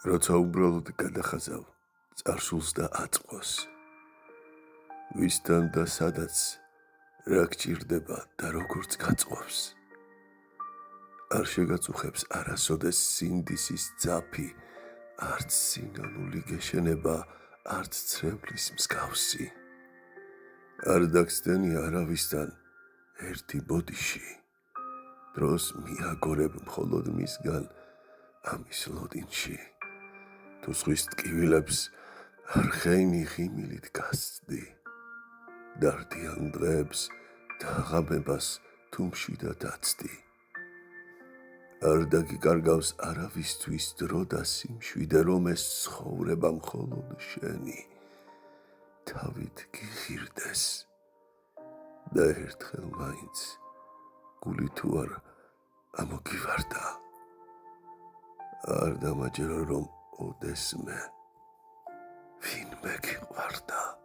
როცა უბრალოდ გადახაზავ წარსულს და აწყვას, ვისთან და სადაც რა გჭირდება და როგორც გაწყობს, არ შეგაწუხებს არასოდეს სინდისის ძაფი, არც სინანული გეშენება, არც ცრემლის მსგავსი. არ დაგსდენი არავისთან ერთი ბოდიში, დროს მიაგორებ მხოლოდ მისგან ამის ლოდინში. თუ ზღვის ტკივილებს არ ხეინი ღიმილით გასცდი, დარდიან დღეებს და ღამებას თუ მშვიდად აცდი. არ დაგიკარგავს არავისთვის დრო და სიმშვიდე, რომ ეს ცხოვრება მხოლოდ შენი თავით გიღირდეს და ერთხელ მაინც გული თუ არ ამოგივარდა. არ დამაჯერა რომ ოდესმე ვინმე გიყვარდა.